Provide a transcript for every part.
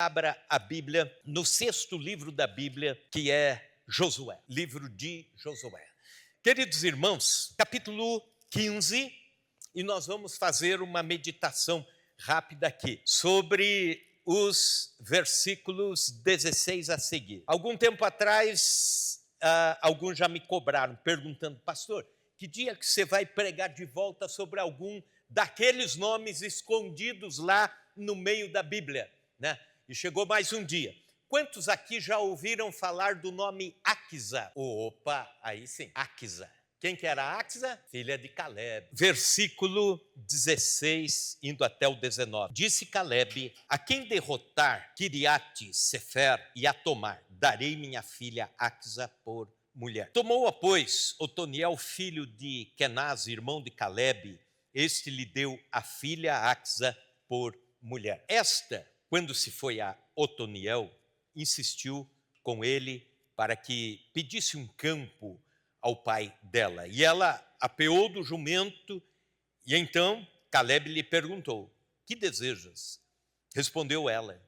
Abra a Bíblia no sexto livro da Bíblia, que é Josué, livro de Josué. Queridos irmãos, capítulo 15, e nós vamos fazer uma meditação rápida aqui sobre os versículos 16 a seguir. Algum tempo atrás, alguns já me cobraram, perguntando: pastor, que dia que você vai pregar de volta sobre algum daqueles nomes escondidos lá no meio da Bíblia, né? E chegou mais um dia. Quantos aqui já ouviram falar do nome Aquisa? Opa, aí sim, Aquisa. Quem que era Aquisa? Filha de Caleb. Versículo 16, indo até o 19. Disse Caleb: a quem derrotar Kiriate Sefer e a tomar, darei minha filha Aquisa por mulher. Tomou-a, pois, Otoniel, filho de Kenaz, irmão de Caleb, este lhe deu a filha Aquisa por mulher. Esta, quando se foi a Otoniel, insistiu com ele para que pedisse um campo ao pai dela. E ela apeou do jumento, e então Caleb lhe perguntou: que desejas? Respondeu ela: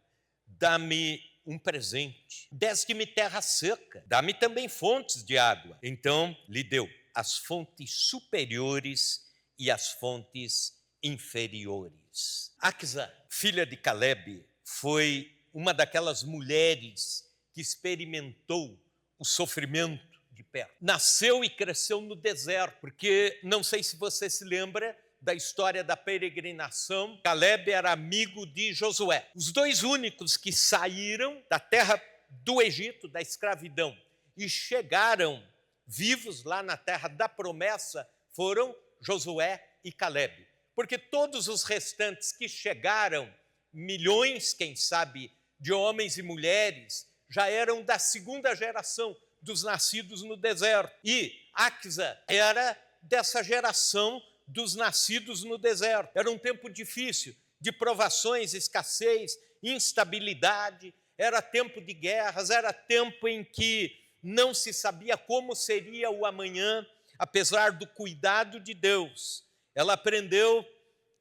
dá-me um presente, deste-me terra seca, dá-me também fontes de água. Então lhe deu as fontes superiores e as fontes inferiores. Aquisa, filha de Caleb, foi uma daquelas mulheres que experimentou o sofrimento de perto. Nasceu e cresceu no deserto, porque não sei se você se lembra da história da peregrinação. Caleb era amigo de Josué. Os dois únicos que saíram da terra do Egito, da escravidão, e chegaram vivos lá na terra da promessa foram Josué e Caleb. Porque todos os restantes que chegaram, milhões, quem sabe, de homens e mulheres, já eram da segunda geração dos nascidos no deserto. E Aquisa era dessa geração dos nascidos no deserto. Era um tempo difícil, de provações, escassez, instabilidade, era tempo de guerras, era tempo em que não se sabia como seria o amanhã, apesar do cuidado de Deus. Ela aprendeu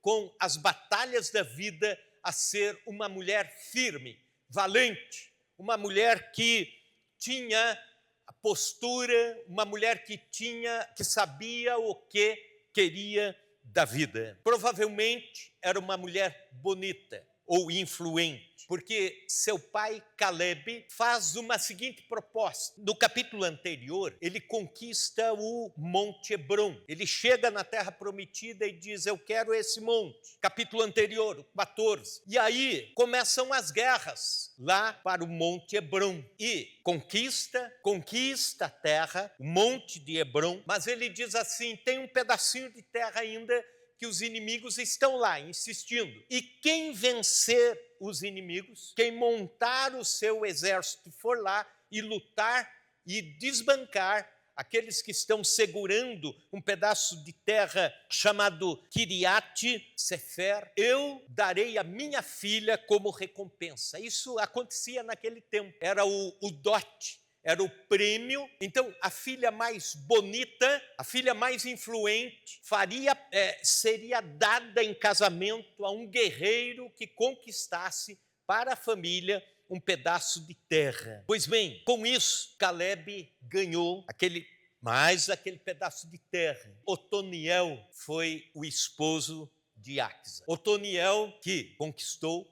com as batalhas da vida a ser uma mulher firme, valente, uma mulher que tinha a postura, uma mulher que sabia o que queria da vida. Provavelmente era uma mulher bonita ou influente, porque seu pai Caleb faz uma seguinte proposta. No capítulo anterior, ele conquista o Monte Hebron. Ele chega na terra prometida e diz: eu quero esse monte. Capítulo anterior, 14. E aí começam as guerras lá para o Monte Hebron. E conquista a terra, o Monte de Hebron, mas ele diz assim: tem um pedacinho de terra ainda que os inimigos estão lá, insistindo. E quem vencer os inimigos, quem montar o seu exército, for lá e lutar e desbancar aqueles que estão segurando um pedaço de terra chamado Kiriate Sefer, eu darei a minha filha como recompensa. Isso acontecia naquele tempo, era o dote, era o prêmio. Então, a filha mais bonita, a filha mais influente, seria dada em casamento a um guerreiro que conquistasse para a família um pedaço de terra. Pois bem, com isso, Caleb ganhou aquele pedaço de terra. Otoniel foi o esposo de Aquisa. Otoniel que conquistou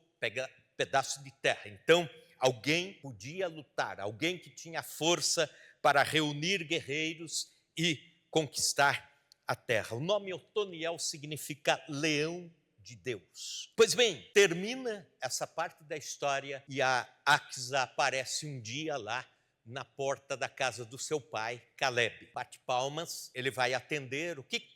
pedaço de terra. Então, alguém podia lutar, alguém que tinha força para reunir guerreiros e conquistar a terra. O nome Otoniel significa leão de Deus. Pois bem, termina essa parte da história e a Aquisa aparece um dia lá na porta da casa do seu pai, Caleb. Bate palmas, ele vai atender. O que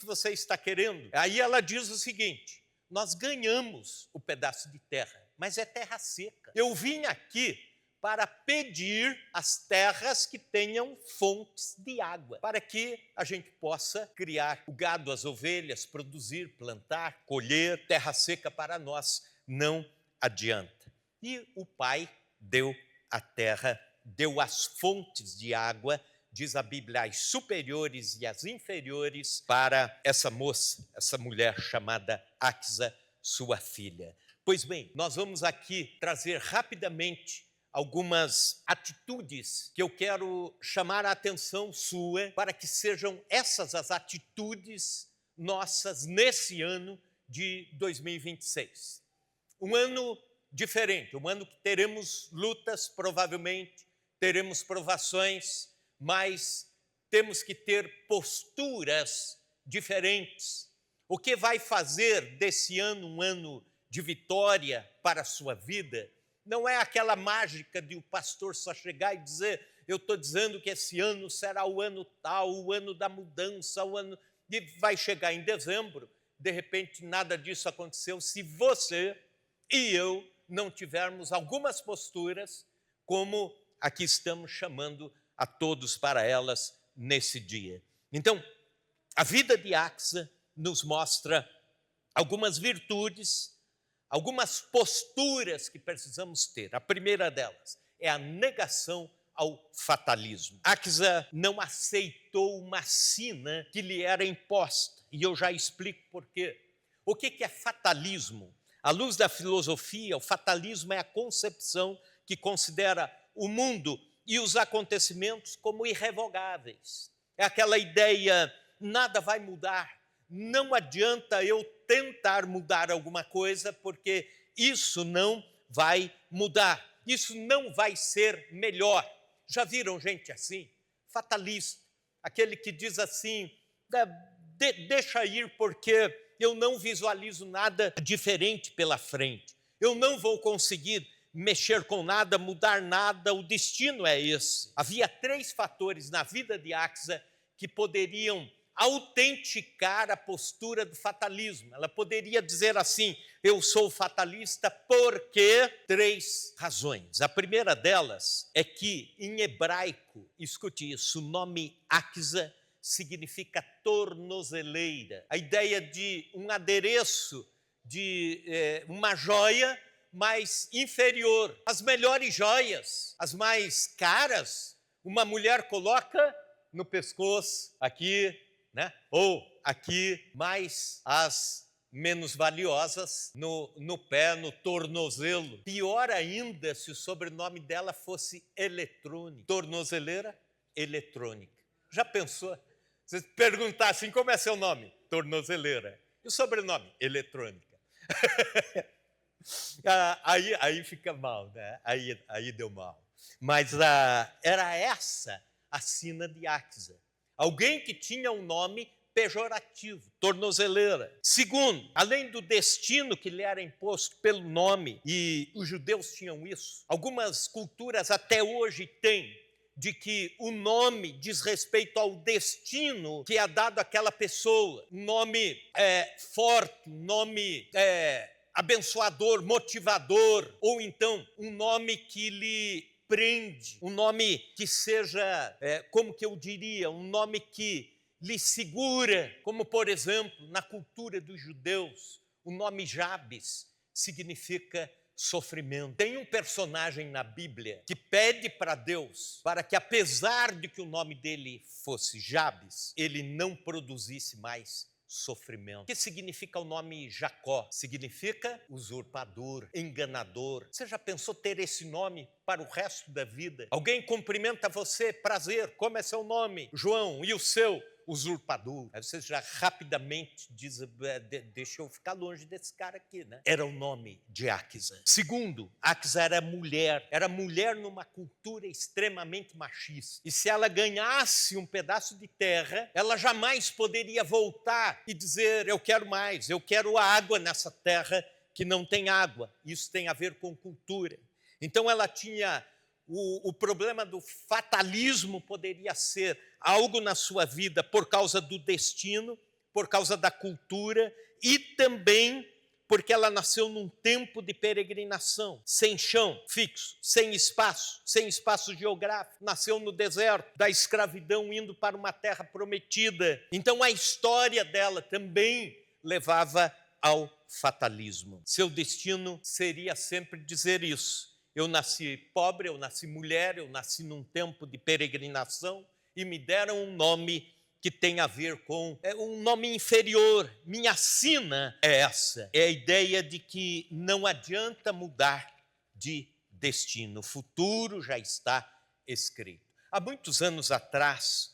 você está querendo? Aí ela diz o seguinte: nós ganhamos o pedaço de terra, mas é terra seca. Eu vim aqui para pedir as terras que tenham fontes de água, para que a gente possa criar o gado, as ovelhas, produzir, plantar, colher. Terra seca para nós não adianta. E o pai deu a terra, deu as fontes de água, diz a Bíblia, as superiores e as inferiores, para essa moça, essa mulher chamada Aquisa, sua filha. Pois bem, nós vamos aqui trazer rapidamente algumas atitudes que eu quero chamar a atenção sua para que sejam essas as atitudes nossas nesse ano de 2026. Um ano diferente, um ano que teremos lutas, provavelmente, teremos provações, mas temos que ter posturas diferentes. O que vai fazer desse ano um ano de vitória para a sua vida não é aquela mágica de o pastor só chegar e dizer: eu estou dizendo que esse ano será o ano tal, o ano da mudança, o ano... E vai chegar em dezembro, de repente nada disso aconteceu, se você e eu não tivermos algumas posturas, como aqui estamos chamando a todos para elas nesse dia. Então, a vida de Axa nos mostra algumas virtudes, algumas posturas que precisamos ter. A primeira delas é a negação ao fatalismo. Axa não aceitou uma sina que lhe era imposta, e eu já explico por quê. O que é fatalismo? À luz da filosofia, o fatalismo é a concepção que considera o mundo e os acontecimentos como irrevogáveis. É aquela ideia: nada vai mudar, não adianta eu tentar mudar alguma coisa, porque isso não vai mudar, isso não vai ser melhor. Já viram gente assim? Fatalista, aquele que diz assim: deixa ir porque eu não visualizo nada diferente pela frente, eu não vou conseguir mexer com nada, mudar nada, o destino é esse. Havia 3 fatores na vida de Axa que poderiam autenticar a postura do fatalismo. Ela poderia dizer assim: eu sou fatalista porque 3 razões. A primeira delas é que, em hebraico, escute isso, o nome Axa significa tornozeleira. A ideia de um adereço, de uma joia mais inferior. As melhores joias, as mais caras, uma mulher coloca no pescoço, aqui, né? Ou aqui, mais as menos valiosas no pé, no tornozelo. Pior ainda se o sobrenome dela fosse eletrônico. Tornozeleira eletrônica. Já pensou? Você perguntar assim: como é seu nome? Tornozeleira. E o sobrenome? Eletrônica. Aí fica mal, né? Aí deu mal. Mas era essa a sina de Axa. Alguém que tinha um nome pejorativo, tornozeleira. Segundo, além do destino que lhe era imposto pelo nome, e os judeus tinham isso, algumas culturas até hoje têm, de que o nome diz respeito ao destino que é dado àquela pessoa. Um nome forte, um nome abençoador, motivador, ou então um nome que lhe prende, um nome que seja, como que eu diria, um nome que lhe segura, como por exemplo, na cultura dos judeus, o nome Jabes significa sofrimento. Tem um personagem na Bíblia que pede para Deus para que, apesar de que o nome dele fosse Jabes, ele não produzisse mais sofrimento. O que significa o nome Jacó? Significa usurpador, enganador. Você já pensou ter esse nome para o resto da vida? Alguém cumprimenta você: prazer, como é seu nome? João. E o seu? Usurpador. Aí você já rapidamente diz: deixa eu ficar longe desse cara aqui, né? Era o nome de Axa. Segundo, Axa era mulher numa cultura extremamente machista. E se ela ganhasse um pedaço de terra, ela jamais poderia voltar e dizer: eu quero mais, eu quero água nessa terra que não tem água. Isso tem a ver com cultura. Então ela tinha... O problema do fatalismo poderia ser algo na sua vida por causa do destino, por causa da cultura, e também porque ela nasceu num tempo de peregrinação, sem chão fixo, sem espaço geográfico. Nasceu no deserto, da escravidão, indo para uma terra prometida. Então a história dela também levava ao fatalismo. Seu destino seria sempre dizer isso: eu nasci pobre, eu nasci mulher, eu nasci num tempo de peregrinação e me deram um nome que tem a ver com um nome inferior. Minha sina é essa, é a ideia de que não adianta mudar de destino, o futuro já está escrito. Há muitos anos atrás,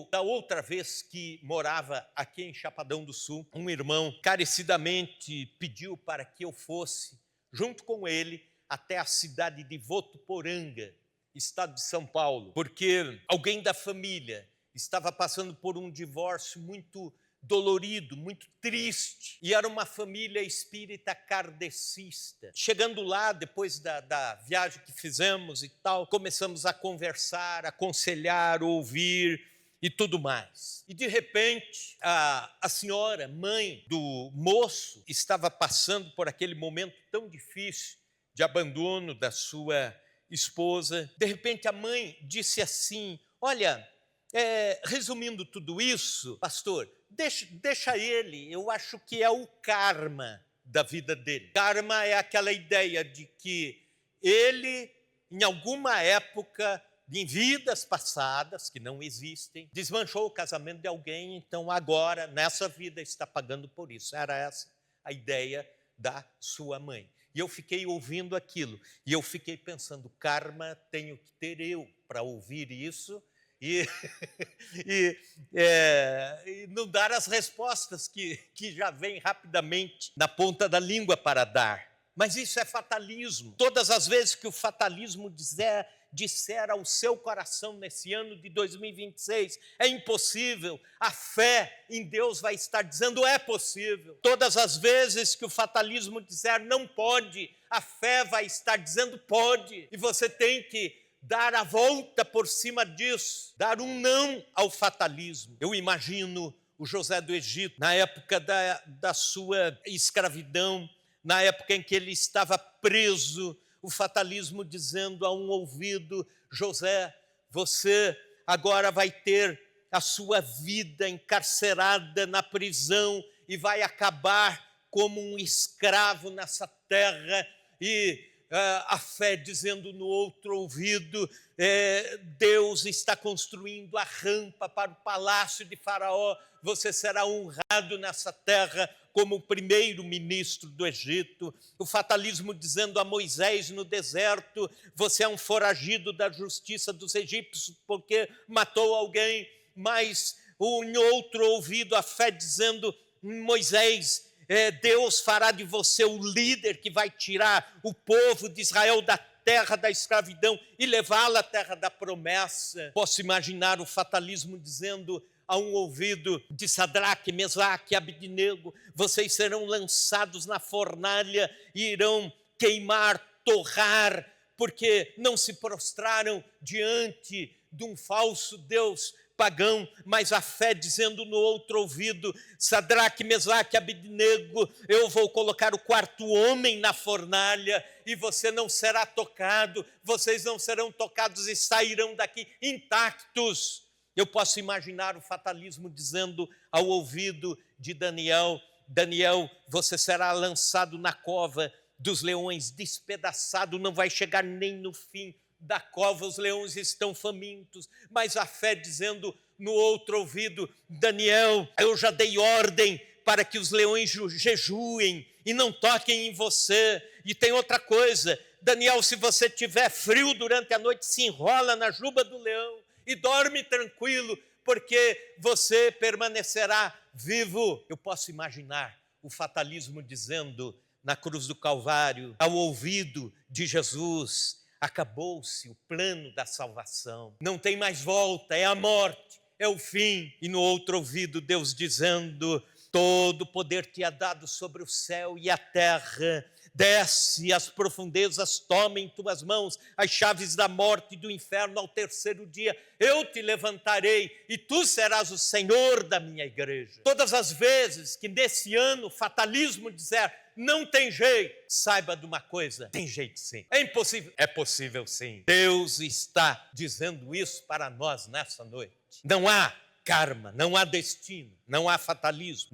da outra vez que morava aqui em Chapadão do Sul, um irmão carecidamente pediu para que eu fosse, junto com ele, até a cidade de Votuporanga, estado de São Paulo, porque alguém da família estava passando por um divórcio muito dolorido, muito triste, e era uma família espírita kardecista. Chegando lá, depois da viagem que fizemos e tal, começamos a conversar, aconselhar, ouvir e tudo mais. E de repente, a senhora, mãe do moço, estava passando por aquele momento tão difícil de abandono da sua esposa. De repente, a mãe disse assim: olha, resumindo tudo isso, pastor, deixa ele, eu acho que é o karma da vida dele. Karma é aquela ideia de que ele, em alguma época, em vidas passadas, que não existem, desmanchou o casamento de alguém, então agora, nessa vida, está pagando por isso. Era essa a ideia da sua mãe. E eu fiquei ouvindo aquilo, e eu fiquei pensando, karma tenho que ter eu para ouvir isso, e não dar as respostas que já vêm rapidamente na ponta da língua para dar. Mas isso é fatalismo. Todas as vezes que o fatalismo disser ao seu coração nesse ano de 2026, é impossível, a fé em Deus vai estar dizendo, é possível. Todas as vezes que o fatalismo disser não pode, a fé vai estar dizendo pode. E você tem que dar a volta por cima disso, dar um não ao fatalismo. Eu imagino o José do Egito, na época da sua escravidão, na época em que ele estava preso, o fatalismo dizendo a um ouvido, José, você agora vai ter a sua vida encarcerada na prisão e vai acabar como um escravo nessa terra, e a fé dizendo no outro ouvido, Deus está construindo a rampa para o palácio de Faraó, você será honrado nessa terra como o primeiro ministro do Egito. O fatalismo dizendo a Moisés no deserto, você é um foragido da justiça dos egípcios porque matou alguém, mas em outro ouvido a fé dizendo, Moisés, Deus fará de você o líder que vai tirar o povo de Israel da terra da escravidão e levá-la à terra da promessa. Posso imaginar o fatalismo dizendo a um ouvido de Sadraque, Mesaque e Abednego, vocês serão lançados na fornalha e irão queimar, torrar, porque não se prostraram diante de um falso Deus pagão, mas a fé dizendo no outro ouvido, Sadraque, Mesaque, Abednego, eu vou colocar o quarto homem na fornalha e você não será tocado, vocês não serão tocados e sairão daqui intactos. Eu posso imaginar o fatalismo dizendo ao ouvido de Daniel, Daniel, você será lançado na cova dos leões, despedaçado, não vai chegar nem no fim da cova, os leões estão famintos, mas a fé dizendo no outro ouvido, Daniel, eu já dei ordem para que os leões jejuem e não toquem em você. E tem outra coisa, Daniel, se você tiver frio durante a noite, se enrola na juba do leão e dorme tranquilo, porque você permanecerá vivo. Eu posso imaginar o fatalismo dizendo na cruz do Calvário, ao ouvido de Jesus, acabou-se o plano da salvação, não tem mais volta, é a morte, é o fim. E no outro ouvido Deus dizendo, todo poder te é dado sobre o céu e a terra, desce às profundezas, toma em tuas mãos as chaves da morte e do inferno, ao terceiro dia eu te levantarei e tu serás o Senhor da minha igreja. Todas as vezes que nesse ano o fatalismo disser, não tem jeito, saiba de uma coisa, tem jeito sim. É impossível? É possível sim. Deus está dizendo isso para nós nessa noite. Não há karma, não há destino, não há fatalismo,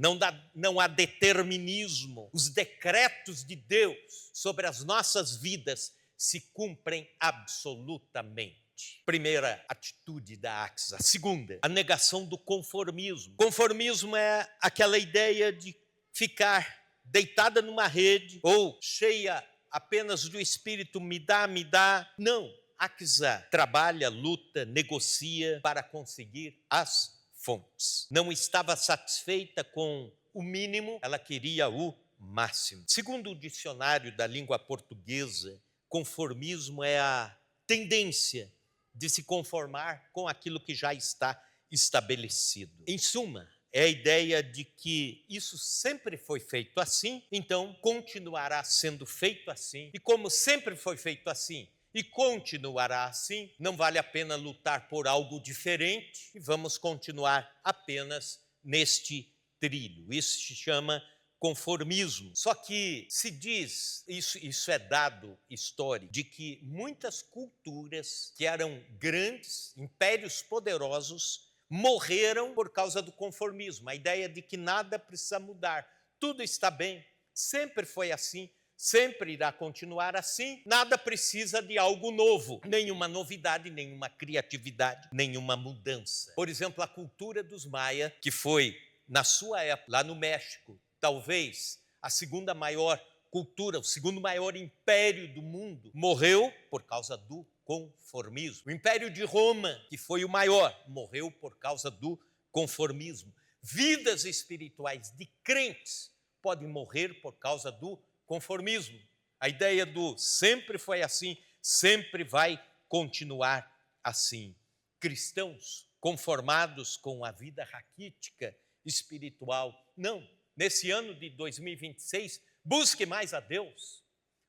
não há determinismo. Os decretos de Deus sobre as nossas vidas se cumprem absolutamente. diferente. Primeira atitude da Axis. A segunda, a negação do conformismo. Conformismo é aquela ideia de ficar deitada numa rede ou cheia apenas do espírito me dá. Não. Axa trabalha, luta, negocia para conseguir as fontes. Não estava satisfeita com o mínimo, ela queria o máximo. Segundo o dicionário da língua portuguesa, conformismo é a tendência de se conformar com aquilo que já está estabelecido. Em suma, é a ideia de que isso sempre foi feito assim, então continuará sendo feito assim. E como sempre foi feito assim e continuará assim, não vale a pena lutar por algo diferente e vamos continuar apenas neste trilho. Isso se chama conformismo. Só que se diz, isso é dado histórico, de que muitas culturas que eram grandes, impérios poderosos, morreram por causa do conformismo. A ideia de que nada precisa mudar, tudo está bem, sempre foi assim, sempre irá continuar assim, nada precisa de algo novo, nenhuma novidade, nenhuma criatividade, nenhuma mudança. Por exemplo, a cultura dos Maia, que foi, na sua época, lá no México, talvez a segunda maior cultura, o segundo maior império do mundo, morreu por causa do conformismo. O Império de Roma, que foi o maior, morreu por causa do conformismo. Vidas espirituais de crentes podem morrer por causa do conformismo. A ideia do sempre foi assim, sempre vai continuar assim. Cristãos conformados com a vida raquítica espiritual, não. Nesse ano de 2026, busque mais a Deus.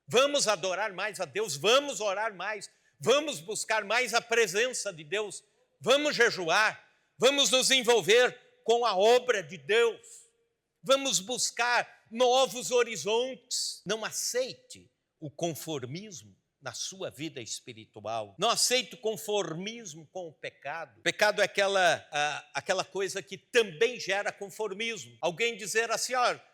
Vamos adorar mais a Deus, vamos orar mais, vamos buscar mais a presença de Deus, vamos jejuar, vamos nos envolver com a obra de Deus, vamos buscar novos horizontes. Não aceite o conformismo na sua vida espiritual. Não aceite o conformismo com o pecado. O pecado é aquela coisa que também gera conformismo. Alguém dizer assim,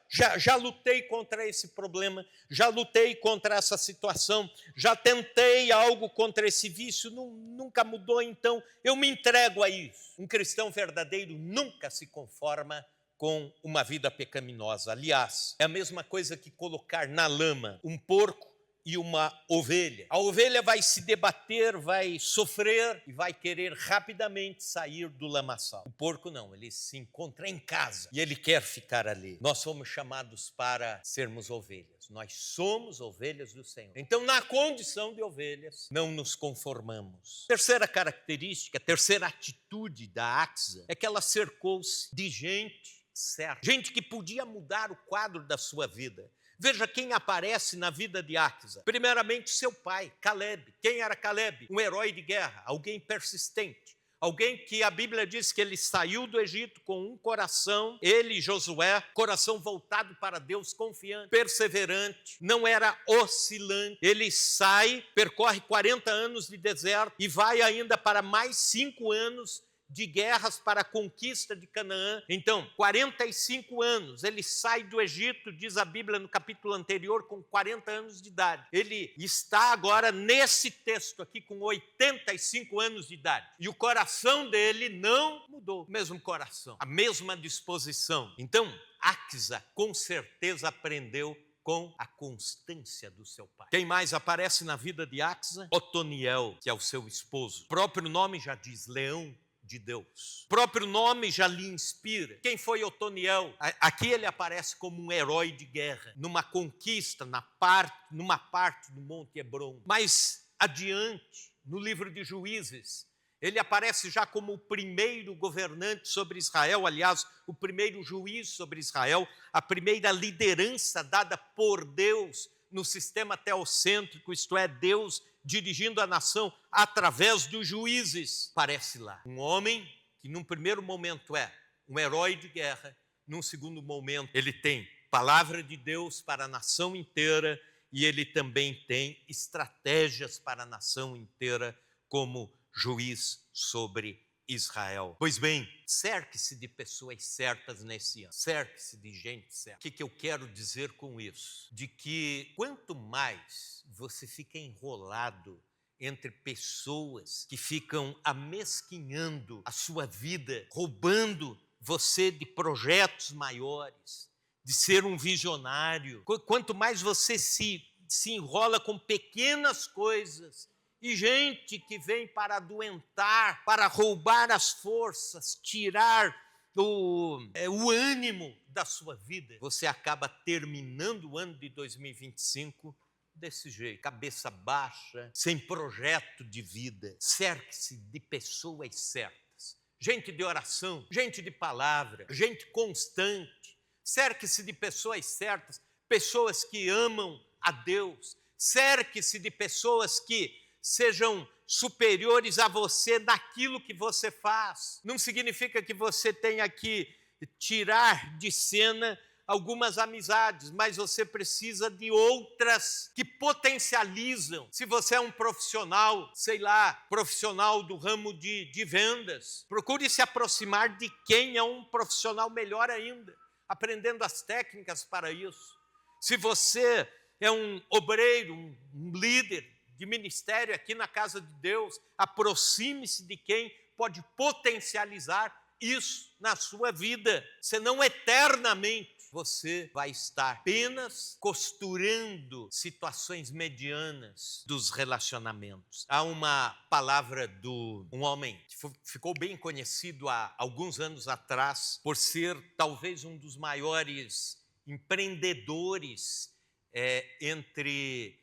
já lutei contra esse problema, já lutei contra essa situação, já tentei algo contra esse vício, nunca mudou, então eu me entrego a isso. Um cristão verdadeiro nunca se conforma com uma vida pecaminosa. Aliás, é a mesma coisa que colocar na lama um porco e uma ovelha. A ovelha vai se debater, vai sofrer e vai querer rapidamente sair do lamaçal. O porco não, ele se encontra em casa e ele quer ficar ali. Nós somos chamados para sermos ovelhas. Nós somos ovelhas do Senhor. Então, na condição de ovelhas, não nos conformamos. Terceira característica, terceira atitude da Axa é que ela cercou-se de gente certa. Gente que podia mudar o quadro da sua vida. Veja quem aparece na vida de Axa. Primeiramente, seu pai, Caleb. Quem era Caleb? Um herói de guerra, alguém persistente. Alguém que a Bíblia diz que ele saiu do Egito com um coração, ele e Josué, coração voltado para Deus, confiante, perseverante, não era oscilante. Ele sai, percorre 40 anos de deserto e vai ainda para mais 5 anos de guerras para a conquista de Canaã. Então, 45 anos, ele sai do Egito, diz a Bíblia no capítulo anterior, com 40 anos de idade. Ele está agora, nesse texto aqui, com 85 anos de idade. E o coração dele não mudou. O mesmo coração, a mesma disposição. Então, Axa, com certeza, aprendeu com a constância do seu pai. Quem mais aparece na vida de Axa? Otoniel, que é o seu esposo. O próprio nome já diz, leão de Deus. O próprio nome já lhe inspira. Quem foi Otoniel? Aqui ele aparece como um herói de guerra, numa conquista, numa parte do Monte Hebron. Mais adiante, no livro de Juízes, ele aparece já como o primeiro governante sobre Israel, aliás, o primeiro juiz sobre Israel, a primeira liderança dada por Deus no sistema teocêntrico, isto é, Deus dirigindo a nação através dos juízes. Aparece lá um homem que num primeiro momento é um herói de guerra, num segundo momento ele tem palavra de Deus para a nação inteira e ele também tem estratégias para a nação inteira como juiz sobre Israel. Pois bem, cerque-se de pessoas certas nesse ano, cerque-se de gente certa. O que eu quero dizer com isso? De que quanto mais você fica enrolado entre pessoas que ficam amesquinhando a sua vida, roubando você de projetos maiores, de ser um visionário. Quanto mais você se enrola com pequenas coisas, e gente que vem para adoentar, para roubar as forças, tirar o ânimo da sua vida, você acaba terminando o ano de 2025 desse jeito, cabeça baixa, sem projeto de vida. Cerque-se de pessoas certas, gente de oração, gente de palavra, gente constante. Cerque-se de pessoas certas, pessoas que amam a Deus. Cerque-se de pessoas que sejam superiores a você naquilo que você faz. Não significa que você tenha que tirar de cena algumas amizades, mas você precisa de outras que potencializam. Se você é um profissional, sei lá, profissional do ramo de vendas, procure se aproximar de quem é um profissional melhor ainda, aprendendo as técnicas para isso. Se você é um obreiro, um líder de ministério aqui na casa de Deus, aproxime-se de quem pode potencializar isso na sua vida, senão eternamente você vai estar apenas costurando situações medianas dos relacionamentos. Há uma palavra de um homem que ficou bem conhecido há alguns anos atrás por ser talvez um dos maiores empreendedores entre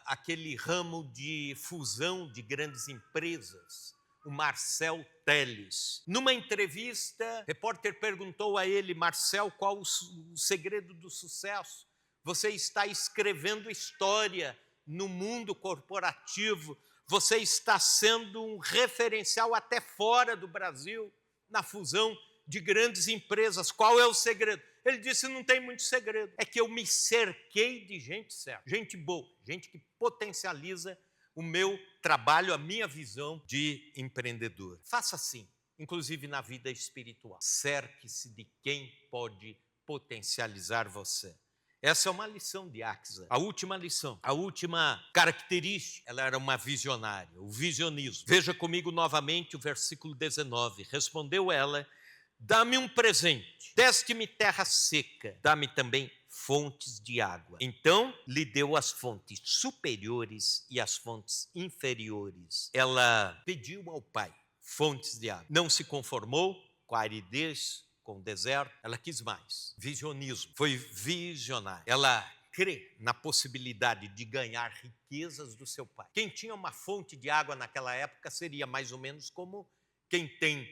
aquele ramo de fusão de grandes empresas, o Marcel Telles. Numa entrevista, o repórter perguntou a ele: Marcel, qual o segredo do sucesso? Você está escrevendo história no mundo corporativo, você está sendo um referencial até fora do Brasil, na fusão de grandes empresas. Qual é o segredo? Ele disse: não tem muito segredo, é que eu me cerquei de gente certa, gente boa, gente que potencializa o meu trabalho, a minha visão de empreendedor. Faça assim, inclusive na vida espiritual. Cerque-se de quem pode potencializar você. Essa é uma lição de Axa. A última lição, a última característica, ela era uma visionária, o visionismo. Veja comigo novamente o versículo 19. Respondeu ela: dá-me um presente, deste-me terra seca, dá-me também fontes de água. Então lhe deu as fontes superiores e as fontes inferiores. Ela pediu ao pai fontes de água. Não se conformou com a aridez, com o deserto, ela quis mais. Visionismo, foi visionária. Ela crê na possibilidade de ganhar riquezas do seu pai. Quem tinha uma fonte de água naquela época seria mais ou menos como quem tem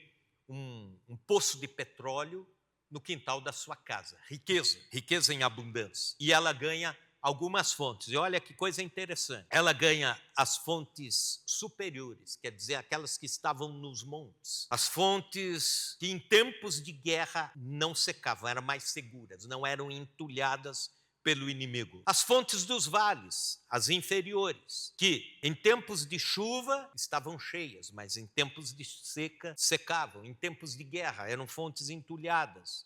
um poço de petróleo no quintal da sua casa. Riqueza em abundância. E ela ganha algumas fontes. E olha que coisa interessante. Ela ganha as fontes superiores, quer dizer, aquelas que estavam nos montes. As fontes que em tempos de guerra não secavam, eram mais seguras, não eram entulhadas pelo inimigo. As fontes dos vales, as inferiores, que em tempos de chuva estavam cheias, mas em tempos de seca secavam. Em tempos de guerra eram fontes entulhadas.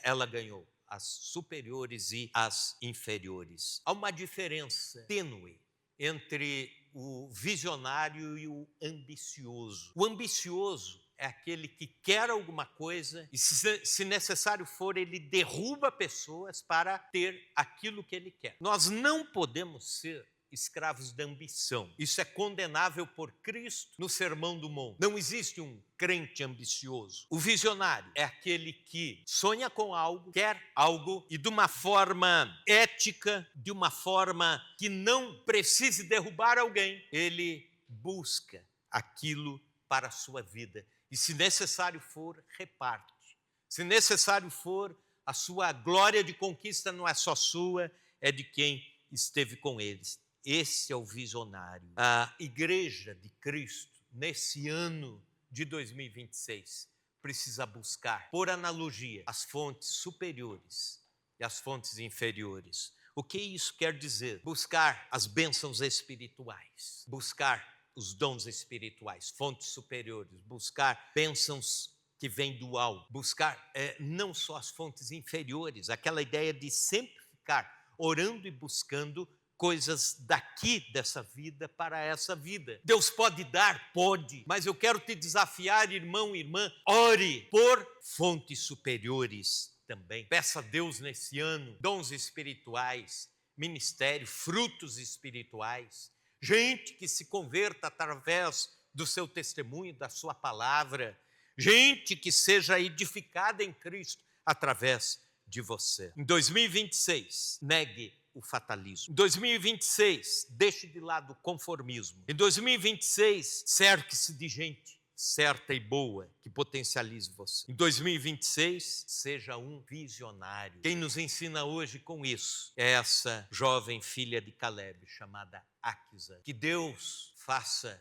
Ela ganhou as superiores e as inferiores. Há uma diferença tênue entre o visionário e o ambicioso. O ambicioso é aquele que quer alguma coisa e, se necessário for, ele derruba pessoas para ter aquilo que ele quer. Nós não podemos ser escravos da ambição. Isso é condenável por Cristo no Sermão do Monte. Não existe um crente ambicioso. O visionário é aquele que sonha com algo, quer algo e de uma forma ética, de uma forma que não precise derrubar alguém, ele busca aquilo para a sua vida. E se necessário for, reparte. Se necessário for, a sua glória de conquista não é só sua, é de quem esteve com eles. Esse é o visionário. A Igreja de Cristo, nesse ano de 2026, precisa buscar, por analogia, as fontes superiores e as fontes inferiores. O que isso quer dizer? Buscar as bênçãos espirituais, buscar os dons espirituais, fontes superiores, buscar bênçãos que vêm do alto, buscar não só as fontes inferiores, aquela ideia de sempre ficar orando e buscando coisas daqui dessa vida para essa vida. Deus pode dar? Pode, mas eu quero te desafiar, irmão e irmã, ore por fontes superiores também. Peça a Deus nesse ano dons espirituais, ministério, frutos espirituais, gente que se converta através do seu testemunho, da sua palavra, gente que seja edificada em Cristo através de você. Em 2026, negue o fatalismo. Em 2026, deixe de lado o conformismo. Em 2026, cerque-se de gente certa e boa que potencialize você. Em 2026, seja um visionário. Quem nos ensina hoje com isso é essa jovem filha de Caleb, chamada Aquisa. Que Deus faça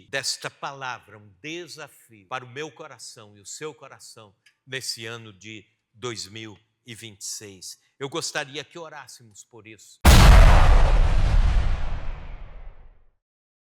desta palavra um desafio para o meu coração e o seu coração nesse ano de 2026. Eu gostaria que orássemos por isso.